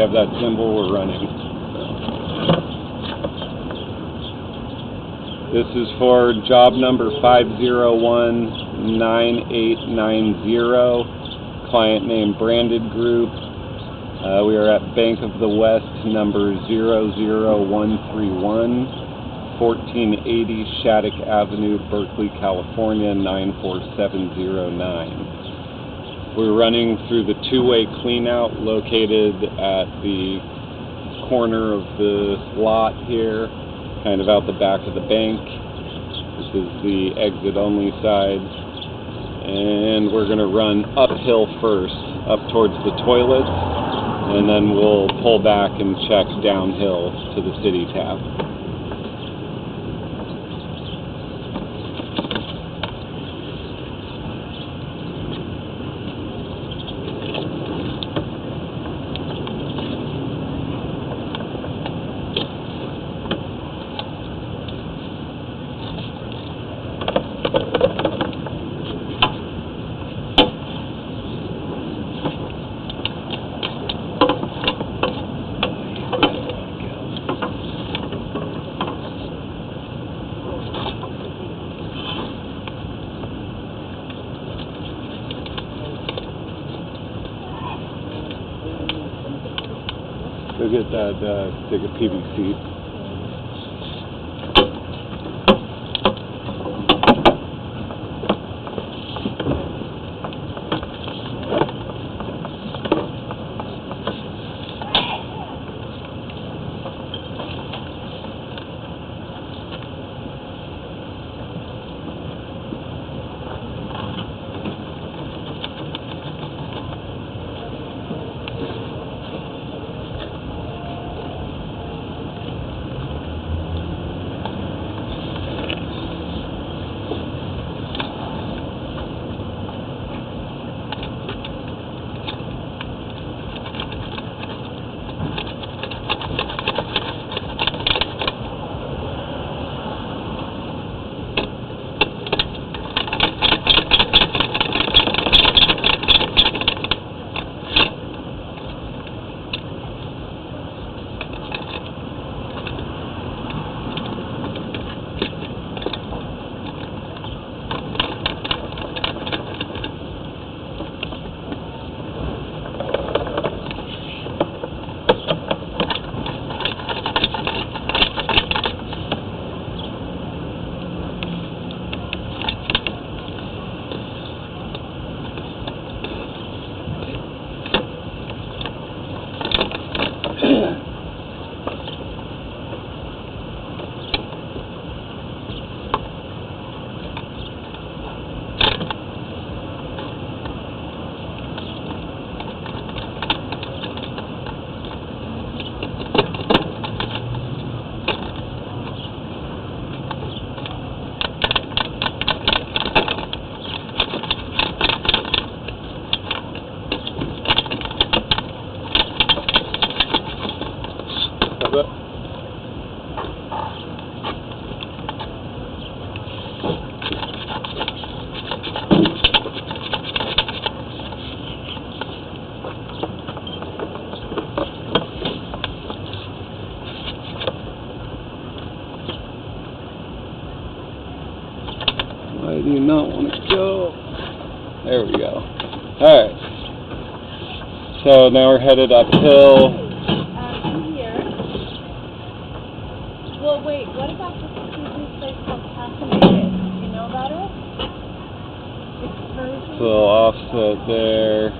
have that symbol, we're running. This is for job number 5019890, client name Branded Group. We are at Bank of the West number 00131, 1480 Shattuck Avenue, Berkeley, California 94709. We're running through the two-way cleanout located at the corner of the lot here, kind of out the back of the bank. This is the exit-only side. And we're going to run uphill first, up towards the toilets, and then we'll pull back and check downhill to the city tab. Go get that stick of PVC. Why do you not want to go? There we go. Alright. So now we're headed uphill. Here. Well, wait, what about this place called Caffeinated? Do you know about it? Excursion? A little offset there.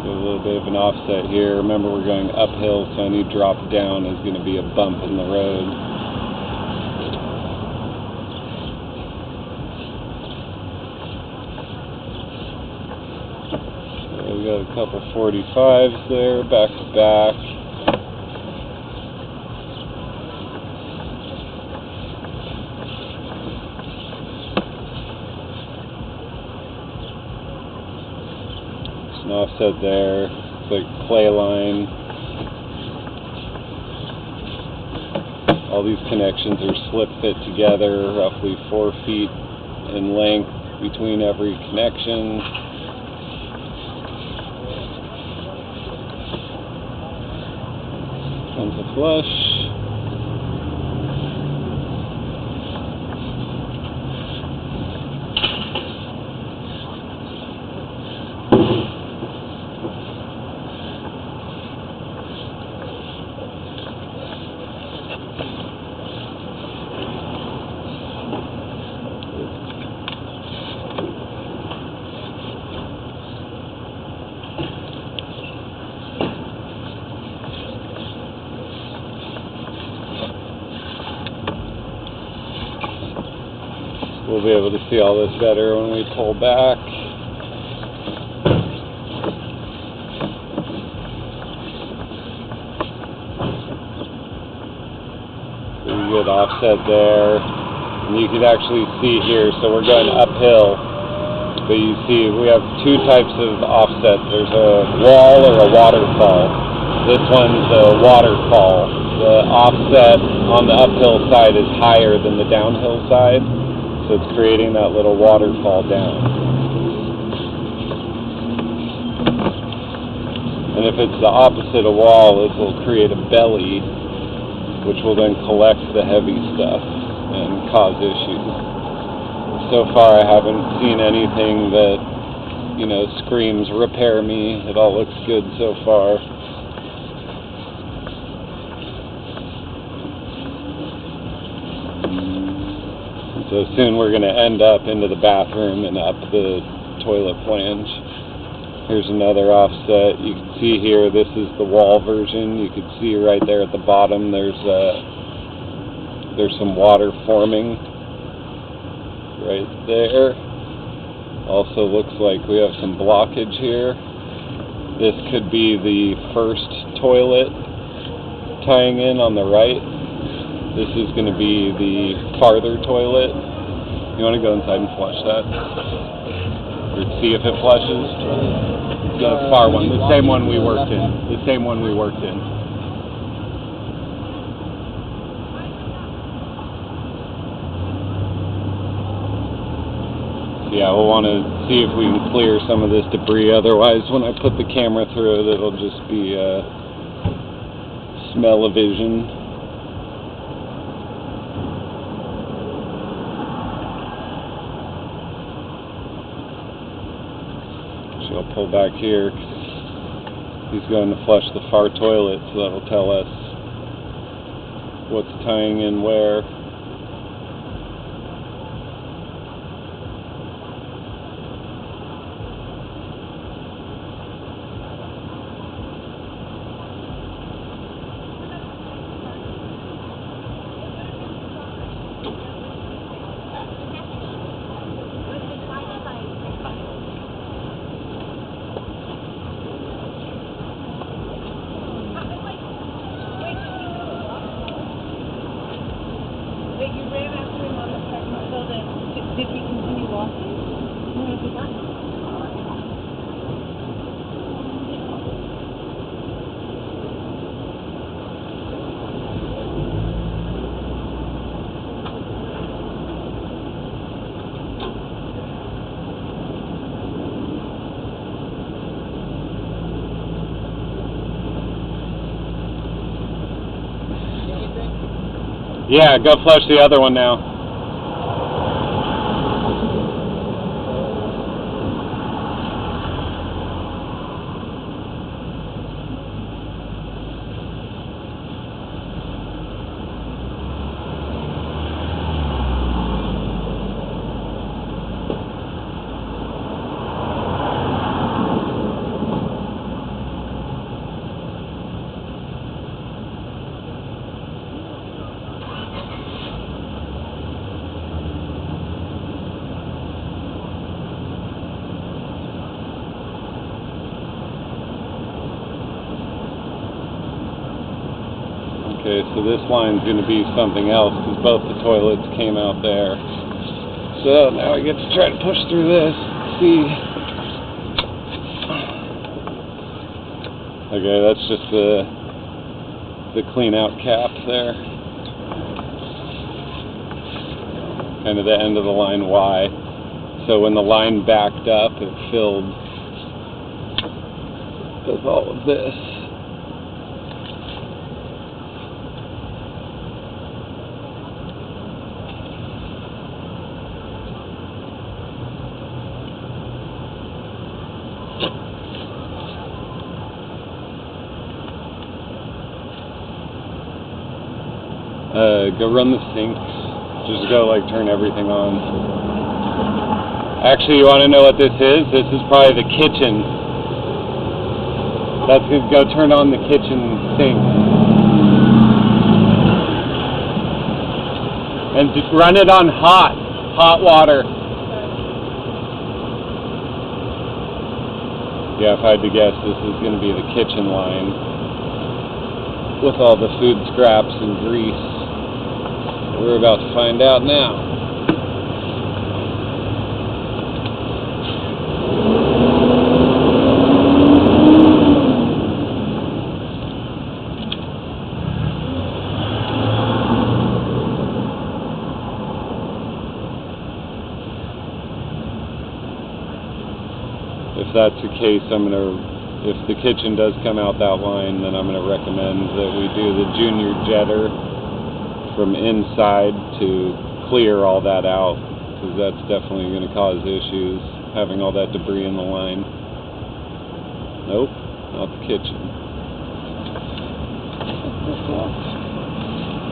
A little bit of an offset here. Remember, we're going uphill, so any drop down is going to be a bump in the road. So we got a couple 45s there, back to back. an offset there. It's like clay line. All these connections are slip fit together, roughly 4 feet in length between every connection. Comes a flush. We'll be able to see all this better when we pull back. Pretty good offset there. And you can actually see here, so we're going uphill. But you see we have two types of offset. There's a wall or a waterfall. This one's a waterfall. The offset on the uphill side is higher than the downhill side. So it's creating that little waterfall down. And if it's the opposite of wall, it will create a belly, which will then collect the heavy stuff and cause issues. So far I haven't seen anything that, you know, screams repair me. It all looks good so far. So soon we're going to end up into the bathroom and up the toilet flange. Here's another offset. You can see here, this is the wall version. You can see right there at the bottom there's some water forming right there. Also looks like we have some blockage here. This could be the first toilet tying in on the right. This is going to be the farther toilet. You want to go inside and flush that? Or see if it flushes? The far one. The same one we worked in. The same one we worked in. Yeah, we'll want to see if we can clear some of this debris. Otherwise, when I put the camera through it, it'll just be smell-o-vision. So I'll pull back here. He's going to flush the far toilet, so that'll tell us what's tying in where. You ran after him on the treadmill, so then did he continue walking? No, he did not. Yeah, go flush the other one now. Okay, so this line's going to be something else because both the toilets came out there. So now I get to try to push through this, see. Okay, that's just the clean out cap there. Kind of the end of the line Y. So when the line backed up, it filled with all of this. Go run the sinks. Just go like turn everything on. Actually, you want to know what this is? This is probably the kitchen. That's gonna go turn on the kitchen sink. And just run it on hot water. Yeah, if I had to guess, this is gonna be the kitchen line with all the food scraps and grease. We're about to find out now. If that's the case, if the kitchen does come out that line, then I'm gonna recommend that we do the junior jetter from inside to clear all that out, because that's definitely going to cause issues, having all that debris in the line. Nope, not the kitchen.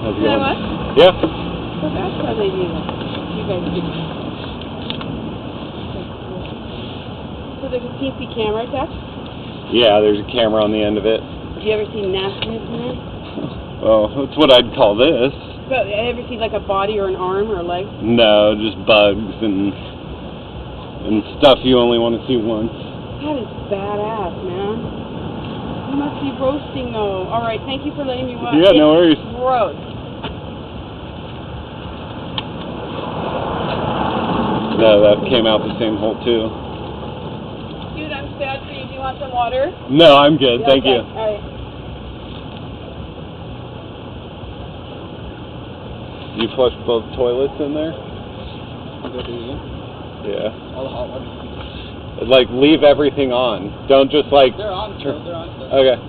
How's it going? What? Yeah. So that's how they do it. You guys do. So there's a CC camera attached? Yeah, there's a camera on the end of it. Do you ever see nastiness in it? Well, that's what I'd call this. But ever see like a body or an arm or a leg? No, just bugs and stuff you only want to see once. That is badass, man. You must be roasting though. All right, thank you for letting me watch. Yeah, no worries. Gross. No, that came out the same hole too. Dude, I'm sad for you. Do you want some water? No, I'm good. Thank you. All right. You flushed both toilets in there? Yeah. All the hot water. Like, leave everything on. Don't just like... They're on still, they're on still. Okay.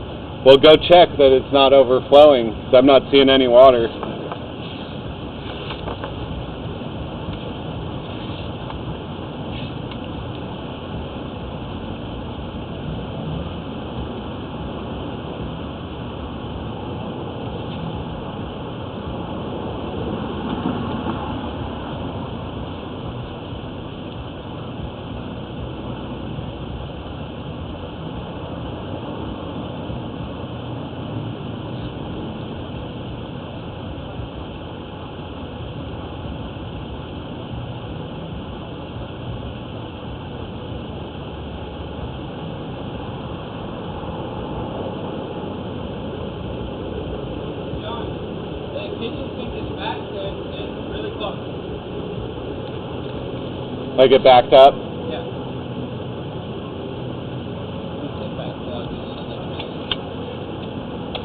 Well, go check that it's not overflowing, 'cause I'm not seeing any water. Like it backed up? Yeah.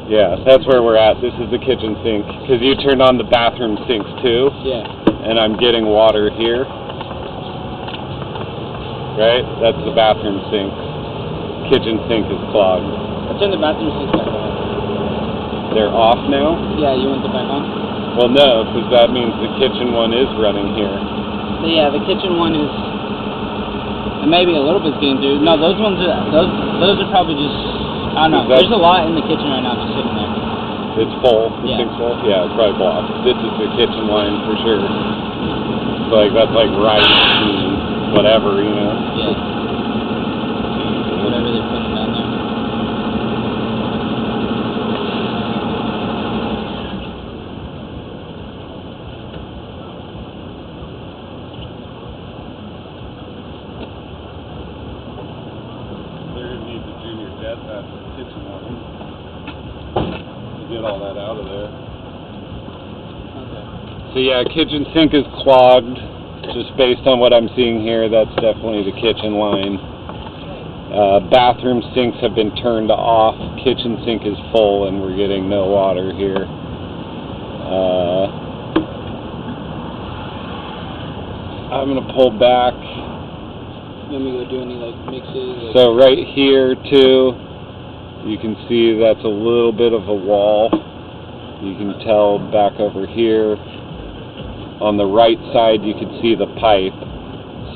Yeah, that's where we're at. This is the kitchen sink. Because you turned on the bathroom sinks too. Yeah. And I'm getting water here. Right? That's the bathroom sink. Kitchen sink is clogged. I turned the bathroom sinks back on. They're off now? Yeah, you want them back on? Well, no, because that means the kitchen one is running here. So yeah, the kitchen one is, and maybe a little bit's getting through. No, those ones are, those are probably just, I don't know. There's a lot in the kitchen right now just sitting there. It's full? The Yeah. sink's full? Yeah, it's probably blocked. This is the kitchen line for sure. So, like, that's like rice and whatever, you know? Yeah. Whatever they're putting down there. They're going to need the junior jet, that's the kitchen line. To get all that out of there. Okay. So yeah, kitchen sink is clogged. Just based on what I'm seeing here, that's definitely the kitchen line. Bathroom sinks have been turned off. Kitchen sink is full, and we're getting no water here. I'm gonna pull back. Let me go do any like mixes. So right here too, you can see that's a little bit of a wall. You can tell back over here. On the right side, you can see the pipe.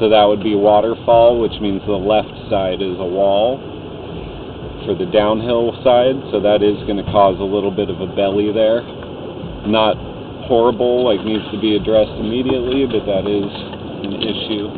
So that would be waterfall, which means the left side is a wall for the downhill side. So that is going to cause a little bit of a belly there. Not horrible, like needs to be addressed immediately, but that is an issue.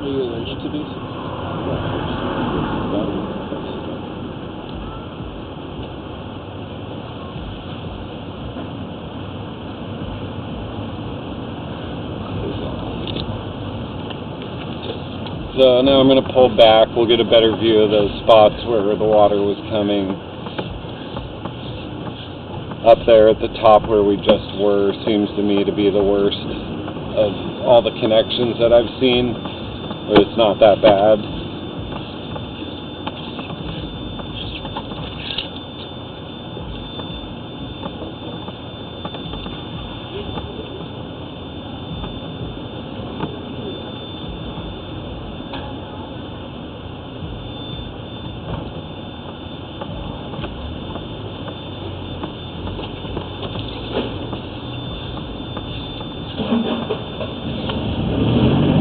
Are you allergic to these? So now I'm going to pull back. We'll get a better view of those spots where the water was coming. Up there at the top where we just were seems to me to be the worst of all the connections that I've seen. But it's not that bad.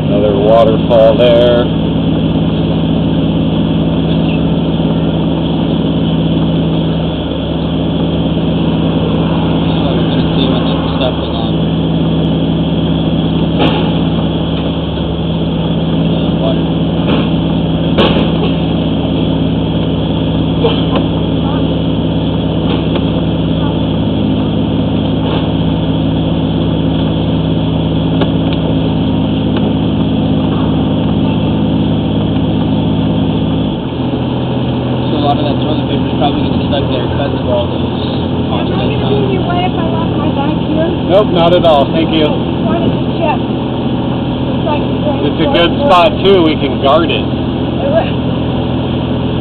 Another waterfall there. Nope, not at all. Thank you. It's a good spot too. We can guard it.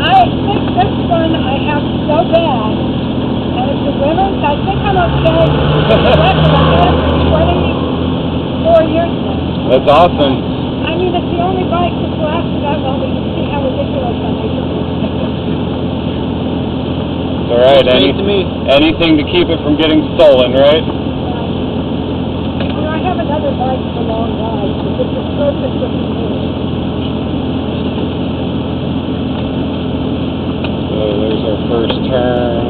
I think this one I have so bad, and it's a women's. I think I'm okay. I've had it for 24 years now. That's awesome. I mean, it's the only bike that's lasted that long. But you can see how ridiculous that is. All right. Anything to keep it from getting stolen, right? I have another bike for long rides, but this is perfect for me. So there's our first turn.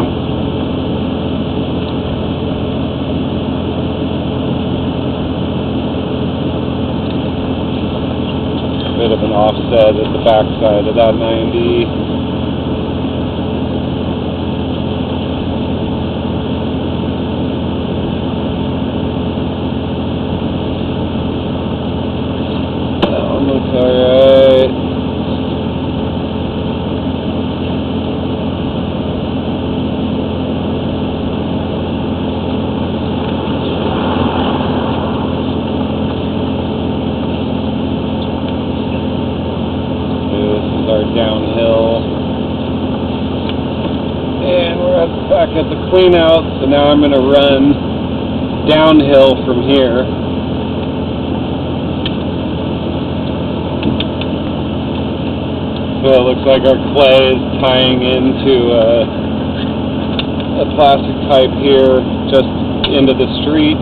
Bit of an offset at the backside of that 90. Alright. This is our downhill. And we're back at the clean out, so now I'm going to run downhill from here. So it looks like our clay is tying into a plastic pipe here just into the street.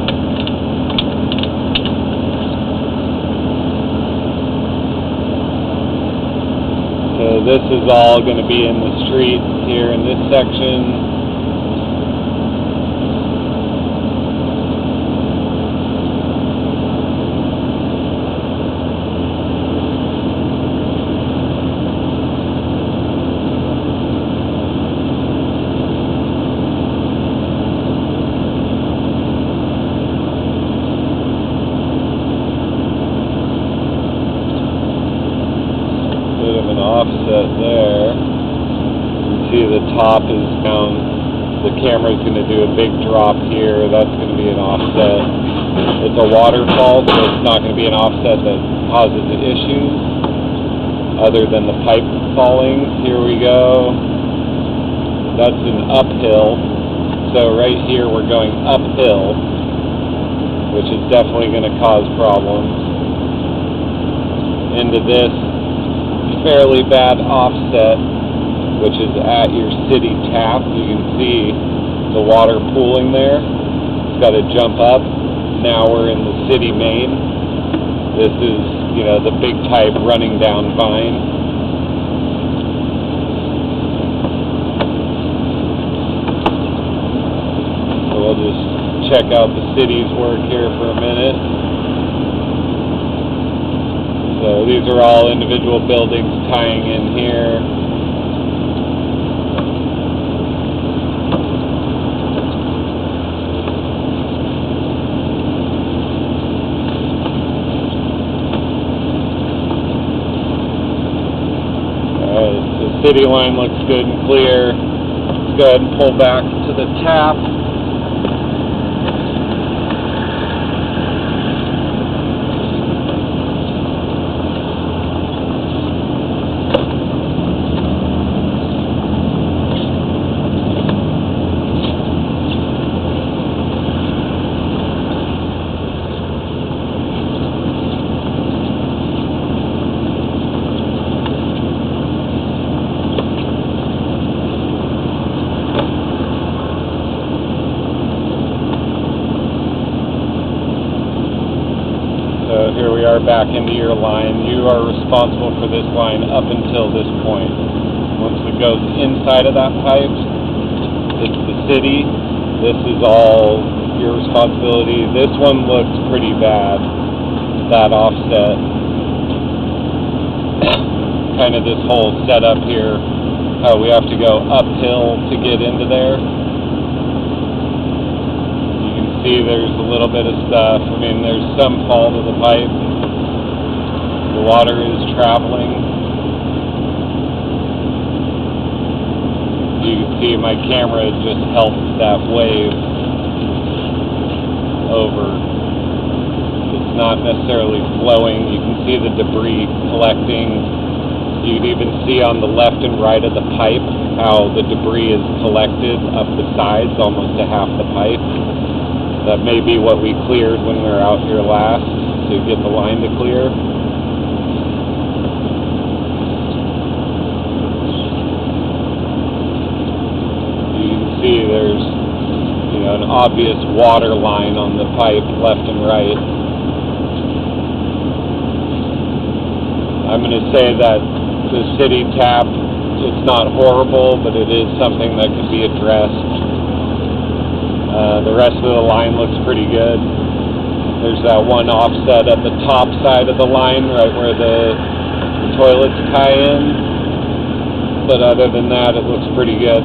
So this is all going to be in the street here in this section. Bit of an offset there. You can see the top is down. The camera's going to do a big drop here. That's going to be an offset. It's a waterfall, so it's not going to be an offset that causes issues other than the pipe falling. Here we go. That's an uphill. So right here we're going uphill, which is definitely going to cause problems. Into this fairly bad offset, which is at your city tap. You can see the water pooling there. It's got to jump up. Now we're in the city main. This is, you know, the big pipe running down Vine. So we'll just check out the city's work here for a minute. So these are all individual buildings tying in here. The city line looks good and clear. Let's go ahead and pull back to the tap. So here we are back into your line. You are responsible for this line up until this point. Once it goes inside of that pipe, it's the city. This is all your responsibility. This one looks pretty bad, that offset. Kind of this whole setup here, how we have to go uphill to get into there. See, there's a little bit of stuff. I mean, there's some fall to the pipe. The water is traveling. You can see my camera just helped that wave over. It's not necessarily flowing. You can see the debris collecting. You can even see on the left and right of the pipe how the debris is collected up the sides, almost to half the pipe. That may be what we cleared when we were out here last to get the line to clear. You can see there's, you know, an obvious water line on the pipe left and right. I'm going to say that the city tap, it's not horrible, but it is something that could be addressed. The rest of the line looks pretty good. There's that one offset at the top side of the line, right where the toilets tie in. But other than that, it looks pretty good.